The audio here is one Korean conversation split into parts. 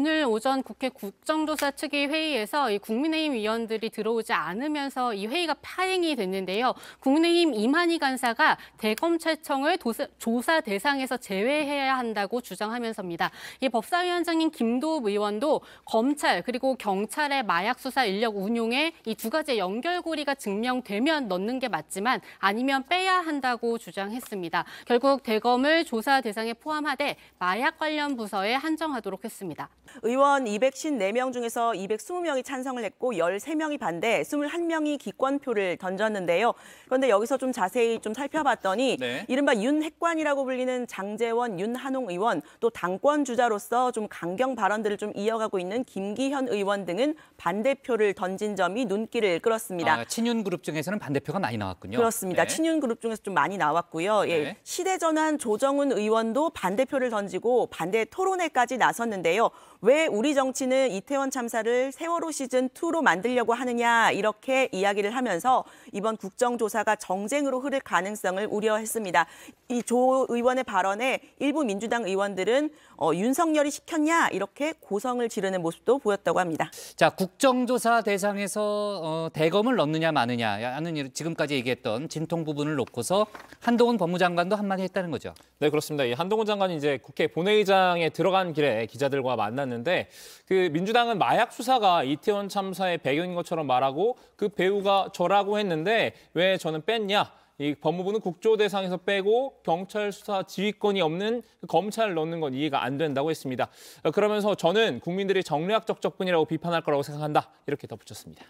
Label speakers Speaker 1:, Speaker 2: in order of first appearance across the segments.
Speaker 1: 오늘 오전 국회 국정조사 특위 회의에서 이 국민의힘 위원들이 들어오지 않으면서 이 회의가 파행이 됐는데요. 국민의힘 이만희 간사가 대검찰청을 조사 대상에서 제외해야 한다고 주장하면서입니다. 이 법사위원장인 김도읍 의원도 검찰 그리고 경찰의 마약 수사 인력 운용에 이 두 가지 연결고리가 증명되면 넣는 게 맞지만 아니면 빼야 한다고 주장했습니다. 결국 대검을 조사 대상에 포함하되 마약 관련 부서에 한정하도록 했습니다.
Speaker 2: 의원 254명 중에서 220명이 찬성을 했고 13명이 반대, 21명이 기권표를 던졌는데요. 그런데 여기서 좀 자세히 좀 살펴봤더니 이른바 윤핵관이라고 불리는 장제원, 윤한홍 의원, 또 당권 주자로서 좀 강경 발언들을 좀 이어가고 있는 김기현 의원 등은 반대표를 던진 점이 눈길을 끌었습니다.
Speaker 3: 친윤 그룹 중에서는 반대표가 많이 나왔군요.
Speaker 2: 그렇습니다. 친윤 그룹 중에서 좀 많이 나왔고요. 예, 시대전환 조정훈 의원도 반대표를 던지고 반대 토론회까지 나섰는데요. 왜 우리 정치는 이태원 참사를 세월호 시즌2로 만들려고 하느냐 이렇게 이야기를 하면서 이번 국정조사가 정쟁으로 흐를 가능성을 우려했습니다. 이 조 의원의 발언에 일부 민주당 의원들은 윤석열이 시켰냐 이렇게 고성을 지르는 모습도 보였다고 합니다.
Speaker 3: 자, 국정조사 대상에서 대검을 넣느냐 마느냐는 지금까지 얘기했던 진통 부분을 놓고서 한동훈 법무장관도 한마디 했다는 거죠.
Speaker 4: 네, 그렇습니다. 이 한동훈 장관이 이제 국회 본회의장에 들어간 길에 기자들과 만났는데 그 민주당은 마약 수사가 이태원 참사의 배경인 것처럼 말하고 그 배우가 저라고 했는데 왜 저는 뺐냐? 이 법무부는 국조 대상에서 빼고 경찰 수사 지휘권이 없는 검찰을 넣는 건 이해가 안 된다고 했습니다. 그러면서 저는 국민들이 정략적 접근이라고 비판할 거라고 생각한다. 이렇게 덧붙였습니다.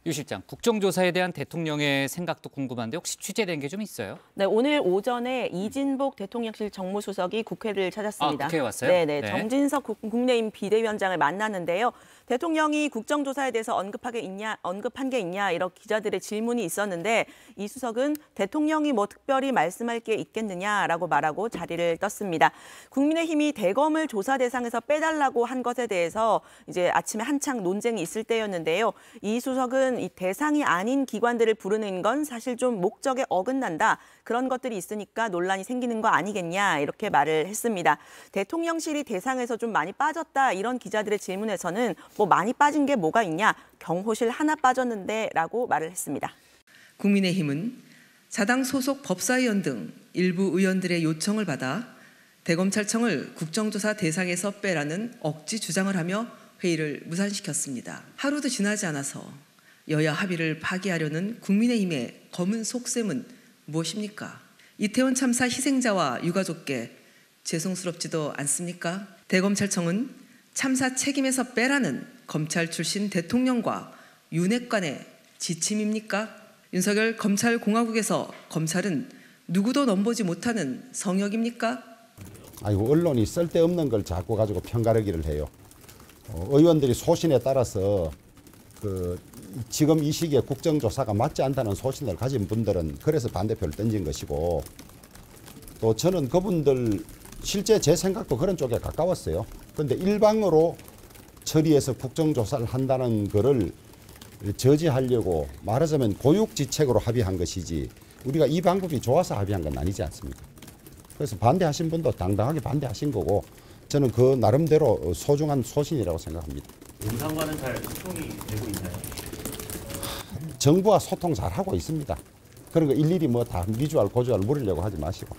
Speaker 3: 유 실장, 국정조사에 대한 대통령의 생각도 궁금한데 혹시 취재된 게 좀 있어요?
Speaker 2: 네, 오늘 오전에 이진복 대통령실 정무수석이 국회를 찾았습니다.
Speaker 3: 국회에 왔어요?
Speaker 2: 네. 정진석 국민의힘 비대위원장을 만났는데요. 대통령이 국정조사에 대해서 언급한 게 있냐 이런 기자들의 질문이 있었는데 이 수석은 대통령이 뭐 특별히 말씀할 게 있겠느냐라고 말하고 자리를 떴습니다. 국민의힘이 대검을 조사 대상에서 빼달라고 한 것에 대해서 이제 아침에 한창 논쟁이 있을 때였는데요. 이 수석은 이 대상이 아닌 기관들을 부르는 건 사실 좀 목적에 어긋난다. 그런 것들이 있으니까 논란이 생기는 거 아니겠냐 이렇게 말을 했습니다. 대통령실이 대상에서 좀 많이 빠졌다 이런 기자들의 질문에서는 뭐 많이 빠진 게 뭐가 있냐 경호실 하나 빠졌는데 라고 말을 했습니다.
Speaker 5: 국민의힘은 자당 소속 법사위원 등 일부 의원들의 요청을 받아 대검찰청을 국정조사 대상에서 빼라는 억지 주장을 하며 회의를 무산시켰습니다. 하루도 지나지 않아서 여야 합의를 파기하려는 국민의힘의 검은 속셈은 무엇입니까? 이태원 참사 희생자와 유가족께 죄송스럽지도 않습니까? 대검찰청은 참사 책임에서 빼라는 검찰 출신 대통령과 윤핵관의 지침입니까? 윤석열 검찰공화국에서 검찰은 누구도 넘보지 못하는 성역입니까?
Speaker 6: 아이고, 언론이 쓸데없는 걸 자꾸 가지고 편가르기를 해요. 의원들이 소신에 따라서 지금 이 시기에 국정조사가 맞지 않다는 소신을 가진 분들은 그래서 반대표를 던진 것이고 또 저는 그분들 실제 제 생각도 그런 쪽에 가까웠어요. 그런데 일방으로 처리해서 국정조사를 한다는 거를 저지하려고 말하자면 고육지책으로 합의한 것이지 우리가 이 방법이 좋아서 합의한 건 아니지 않습니까? 그래서 반대하신 분도 당당하게 반대하신 거고 저는 그 나름대로 소중한 소신이라고 생각합니다.
Speaker 7: 윤상과는 잘 소통이 되고 있나요?
Speaker 6: 정부와 소통 잘 하고 있습니다. 그런 거 일일이 뭐 다 미주알 고주알 물으려고 하지 마시고.